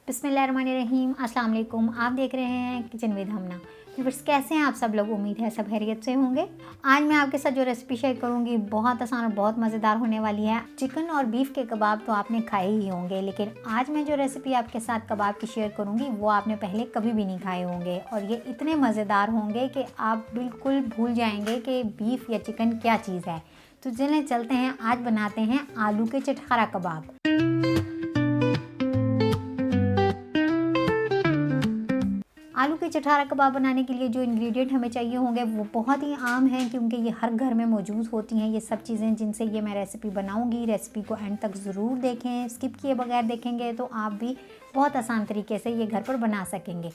बिस्मिल्लाहिर्रहमानिर्रहीम। अस्सलाम वालेकुम। आप देख रहे हैं किचन विद हमना। बस कैसे हैं आप सब लोग? उम्मीद है सब खैरियत से होंगे। आज मैं आपके साथ जो रेसिपी शेयर करूंगी बहुत आसान और बहुत मज़ेदार होने वाली है। चिकन और बीफ के कबाब तो आपने खाए ही होंगे, लेकिन आज मैं जो रेसिपी आपके साथ कबाब की शेयर करूंगी वो आपने पहले कभी भी नहीं खाए होंगे और ये इतने मज़ेदार होंगे कि आप बिल्कुल भूल जाएंगे कि बीफ या चिकन क्या चीज़ है। तो चलें चलते हैं, आज बनाते हैं आलू के चटखारा कबाब। आलू के चटखारा कबाब बनाने के लिए जो इंग्रेडिएंट हमें चाहिए होंगे वो बहुत ही आम हैं, क्योंकि ये हर घर में मौजूद होती हैं। ये सब चीज़ें जिनसे ये मैं रेसिपी बनाऊंगी, रेसिपी को एंड तक ज़रूर देखें। स्किप किए बगैर देखेंगे तो आप भी बहुत आसान तरीके से ये घर पर बना सकेंगे।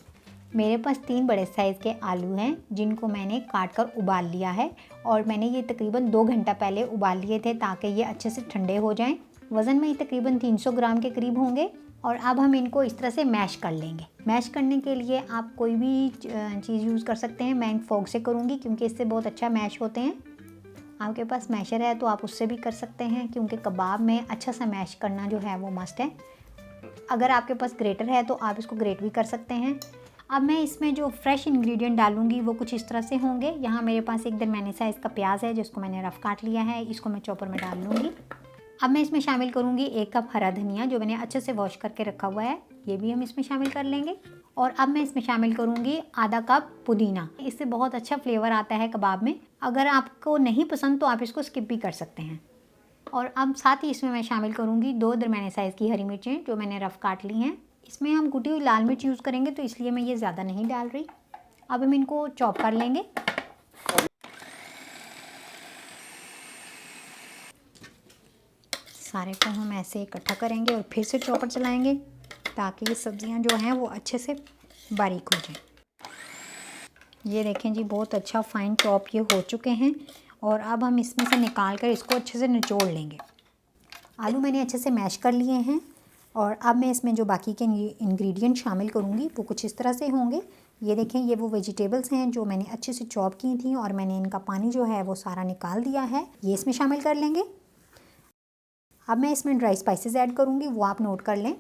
मेरे पास 3 बड़े साइज़ के आलू हैं जिनको मैंने काट कर उबाल लिया है और मैंने ये तकरीबन 2 घंटा पहले उबाल लिए थे ताकि ये अच्छे से ठंडे हो जाएँ। वज़न में ये तकरीबन 300 ग्राम के करीब होंगे। और अब हम इनको इस तरह से मैश कर लेंगे। मैश करने के लिए आप कोई भी चीज़ यूज़ कर सकते हैं। मैं फोक से करूँगी क्योंकि इससे बहुत अच्छा मैश होते हैं। आपके पास मैशर है तो आप उससे भी कर सकते हैं, क्योंकि कबाब में अच्छा सा मैश करना जो है वो मस्ट है। अगर आपके पास ग्रेटर है तो आप इसको ग्रेट भी कर सकते हैं। अब मैं इसमें जो फ्रेश इंग्रेडिएंट डालूंगी वो कुछ इस तरह से होंगे। यहाँ मेरे पास एक दरमियाने साइज़ का प्याज है जिसको मैंने रफ़ काट लिया है, इसको मैं चॉपर में डाल लूँगी। अब मैं इसमें शामिल करूंगी 1 कप हरा धनिया जो मैंने अच्छे से वॉश करके रखा हुआ है, ये भी हम इसमें शामिल कर लेंगे। और अब मैं इसमें शामिल करूंगी आधा कप पुदीना। इससे बहुत अच्छा फ्लेवर आता है कबाब में। अगर आपको नहीं पसंद तो आप इसको स्किप भी कर सकते हैं। और अब साथ ही इसमें मैं शामिल करूंगी 2 दरमियाने साइज़ की हरी मिर्चें जो मैंने रफ़ काट ली हैं। इसमें हम कुटी हुई लाल मिर्च यूज़ करेंगे तो इसलिए मैं ये ज़्यादा नहीं डाल रही। अब हम इनको चॉप कर लेंगे। सारे को हम ऐसे इकट्ठा करेंगे और फिर से चॉपर चलाएंगे ताकि ये सब्जियां जो हैं वो अच्छे से बारीक हो जाएं। ये देखें जी, बहुत अच्छा फाइन चॉप ये हो चुके हैं। और अब हम इसमें से निकाल कर इसको अच्छे से निचोड़ लेंगे। आलू मैंने अच्छे से मैश कर लिए हैं और अब मैं इसमें जो बाकी के इंग्रेडिएंट शामिल करूँगी वो कुछ इस तरह से होंगे। ये देखें, ये वो वेजिटेबल्स हैं जो मैंने अच्छे से चॉप की थी और मैंने इनका पानी जो है वो सारा निकाल दिया है, ये इसमें शामिल कर लेंगे। अब मैं इसमें ड्राई स्पाइसेस ऐड करूँगी, वो आप नोट कर लें।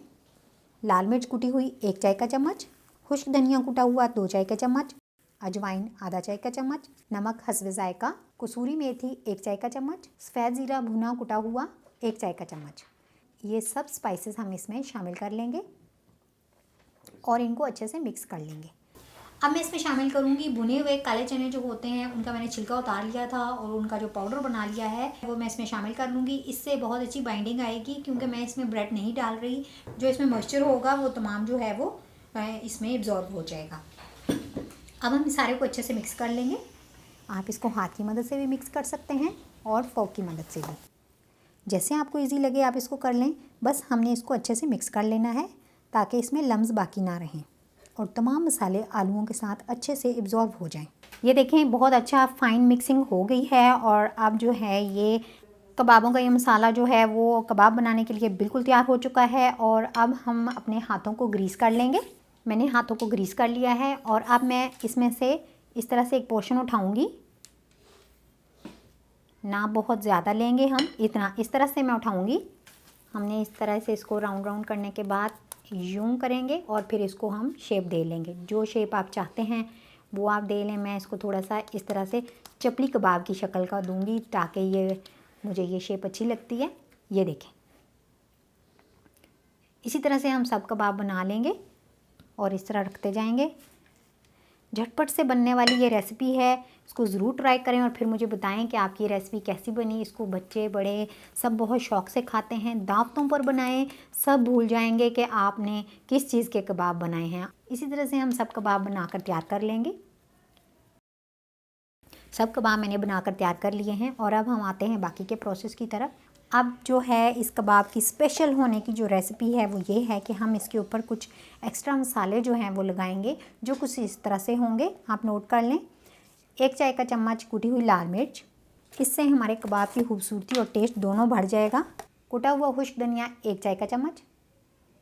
लाल मिर्च कुटी हुई 1 चाय का चम्मच, खुश्क धनिया कुटा हुआ 2 चाय का चम्मच, अजवाइन आधा चाय का चम्मच, नमक हस्बे जायका, कसूरी मेथी 1 चाय का चम्मच, सफ़ेद ज़ीरा भुना कुटा हुआ 1 चाय का चम्मच। ये सब स्पाइसेस हम इसमें शामिल कर लेंगे और इनको अच्छे से मिक्स कर लेंगे। अब मैं इसमें शामिल करूँगी भुने हुए काले चने जो होते हैं, उनका मैंने छिलका उतार लिया था और उनका जो पाउडर बना लिया है वो मैं इसमें शामिल कर लूँगी। इससे बहुत अच्छी बाइंडिंग आएगी, क्योंकि मैं इसमें ब्रेड नहीं डाल रही। जो इसमें मॉइस्चर होगा वो तमाम जो है वो इसमें एब्जॉर्ब हो जाएगा। अब हम सारे को अच्छे से मिक्स कर लेंगे। आप इसको हाथ की मदद से भी मिक्स कर सकते हैं और फोक की मदद से भी, जैसे आपको ईजी लगे आप इसको कर लें। बस हमने इसको अच्छे से मिक्स कर लेना है ताकि इसमें लम्स बाकी ना रहें और तमाम मसाले आलूओं के साथ अच्छे से एब्जॉर्ब हो जाएं। ये देखें, बहुत अच्छा फाइन मिक्सिंग हो गई है और अब जो है ये कबाबों का ये मसाला जो है वो कबाब बनाने के लिए बिल्कुल तैयार हो चुका है। और अब हम अपने हाथों को ग्रीस कर लेंगे। मैंने हाथों को ग्रीस कर लिया है और अब मैं इसमें से इस तरह से एक पोर्शन उठाऊँगी। ना बहुत ज़्यादा लेंगे हम, इतना इस तरह से मैं उठाऊँगी। हमने इस तरह से इसको राउंड राउंड करने के बाद यूं करेंगे और फिर इसको हम शेप दे लेंगे। जो शेप आप चाहते हैं वो आप दे लें। मैं इसको थोड़ा सा इस तरह से चपली कबाब की शक्ल का दूंगी ताकि ये मुझे ये शेप अच्छी लगती है। ये देखें, इसी तरह से हम सब कबाब बना लेंगे और इस तरह रखते जाएंगे। झटपट से बनने वाली ये रेसिपी है, इसको ज़रूर ट्राई करें और फिर मुझे बताएं कि आपकी रेसिपी कैसी बनी। इसको बच्चे बड़े सब बहुत शौक़ से खाते हैं। दावतों पर बनाएं, सब भूल जाएंगे कि आपने किस चीज़ के कबाब बनाए हैं। इसी तरह से हम सब कबाब बनाकर तैयार कर लेंगे। सब कबाब मैंने बनाकर तैयार कर लिए हैं और अब हम आते हैं बाकी के प्रोसेस की तरफ। अब जो है इस कबाब की स्पेशल होने की जो रेसिपी है वो ये है कि हम इसके ऊपर कुछ एक्स्ट्रा मसाले जो हैं वो लगाएंगे, जो कुछ इस तरह से होंगे, आप नोट कर लें। 1 चाय का चम्मच कुटी हुई लाल मिर्च, इससे हमारे कबाब की खूबसूरती और टेस्ट दोनों बढ़ जाएगा। कुटा हुआ खुश्क धनिया 1 चाय का चम्मच,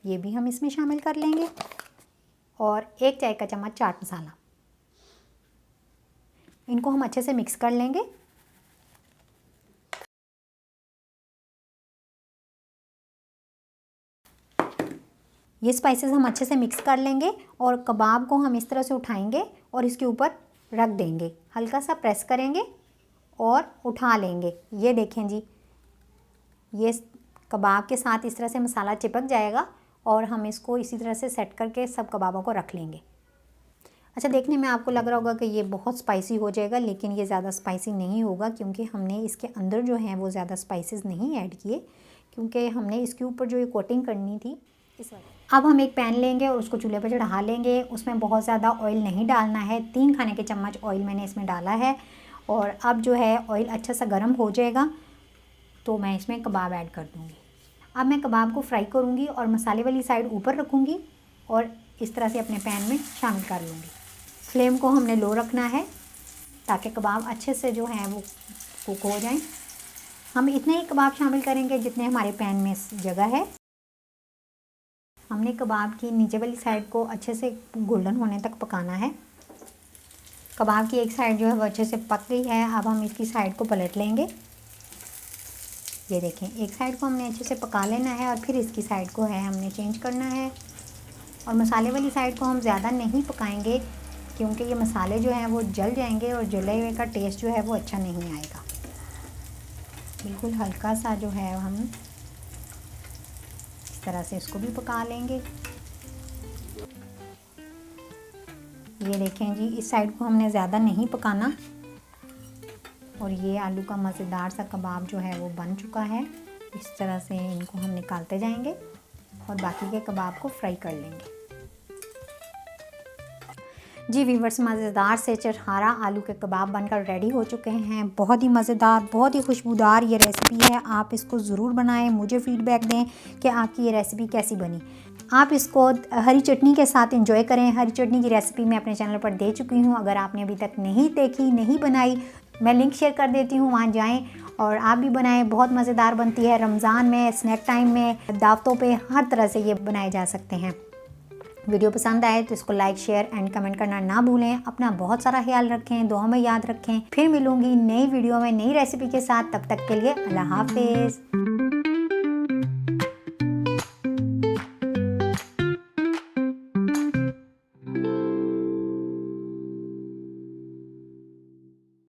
ये भी हम इसमें शामिल कर लेंगे। और 1 चाय का चम्मच चाट मसाला, इनको हम अच्छे से मिक्स कर लेंगे। ये स्पाइसेस हम अच्छे से मिक्स कर लेंगे और कबाब को हम इस तरह से उठाएंगे और इसके ऊपर रख देंगे, हल्का सा प्रेस करेंगे और उठा लेंगे। ये देखें जी, ये कबाब के साथ इस तरह से मसाला चिपक जाएगा और हम इसको इसी तरह से सेट करके सब कबाबों को रख लेंगे। अच्छा, देखने में आपको लग रहा होगा कि ये बहुत स्पाइसी हो जाएगा, लेकिन ये ज़्यादा स्पाइसी नहीं होगा क्योंकि हमने इसके अंदर जो है वो ज़्यादा स्पाइसेस नहीं ऐड किए, क्योंकि हमने इसके ऊपर जो ये कोटिंग करनी थी इस वजह। अब हम एक पैन लेंगे और उसको चूल्हे पर चढ़ा लेंगे। उसमें बहुत ज़्यादा ऑयल नहीं डालना है, 3 खाने के चम्मच ऑयल मैंने इसमें डाला है। और अब जो है ऑयल अच्छा सा गर्म हो जाएगा तो मैं इसमें कबाब ऐड कर दूँगी। अब मैं कबाब को फ्राई करूँगी और मसाले वाली साइड ऊपर रखूँगी और इस तरह से अपने पैन में शामिल कर लूँगी। फ्लेम को हमने लो रखना है ताकि कबाब अच्छे से जो है वो कुक हो जाएं। हम इतने ही कबाब शामिल करेंगे जितने हमारे पैन में जगह है। हमने कबाब की नीचे वाली साइड को अच्छे से गोल्डन होने तक पकाना है। कबाब की एक साइड जो है वो अच्छे से पक गई है। अब हम इसकी साइड को पलट लेंगे। ये देखें, एक साइड को हमने अच्छे से पका लेना है और फिर इसकी साइड को है हमने चेंज करना है। और मसाले वाली साइड को हम ज़्यादा नहीं पकाएंगे क्योंकि ये मसाले जो हैं वो जल जाएंगे और जले हुए का टेस्ट जो है वो अच्छा नहीं आएगा। बिल्कुल हल्का सा जो है हम इस तरह से इसको भी पका लेंगे। ये देखें जी, इस साइड को हमने ज़्यादा नहीं पकाना। और ये आलू का मज़ेदार सा कबाब जो है वो बन चुका है। इस तरह से इनको हम निकालते जाएंगे और बाकी के कबाब को फ्राई कर लेंगे। जी व्यूअर्स, मज़ेदार से चरहारा आलू के कबाब बनकर रेडी हो चुके हैं। बहुत ही मज़ेदार, बहुत ही खुशबूदार ये रेसिपी है। आप इसको ज़रूर बनाएं, मुझे फ़ीडबैक दें कि आपकी ये रेसिपी कैसी बनी। आप इसको हरी चटनी के साथ एंजॉय करें। हरी चटनी की रेसिपी मैं अपने चैनल पर दे चुकी हूँ। अगर आपने अभी तक नहीं देखी, नहीं बनाई, मैं लिंक शेयर कर देती हूँ, वहाँ जाएँ और आप भी बनाएं। बहुत मज़ेदार बनती है। रमज़ान में, स्नैक टाइम में, दावतों पे, हर तरह से ये बनाए जा सकते हैं। वीडियो पसंद आए तो इसको लाइक, शेयर एंड कमेंट करना ना भूलें। अपना बहुत सारा ख्याल रखें, दुआ में याद रखें। फिर मिलूंगी नई वीडियो में नई रेसिपी के साथ। तब तक के लिए अल्लाह हाफिज़।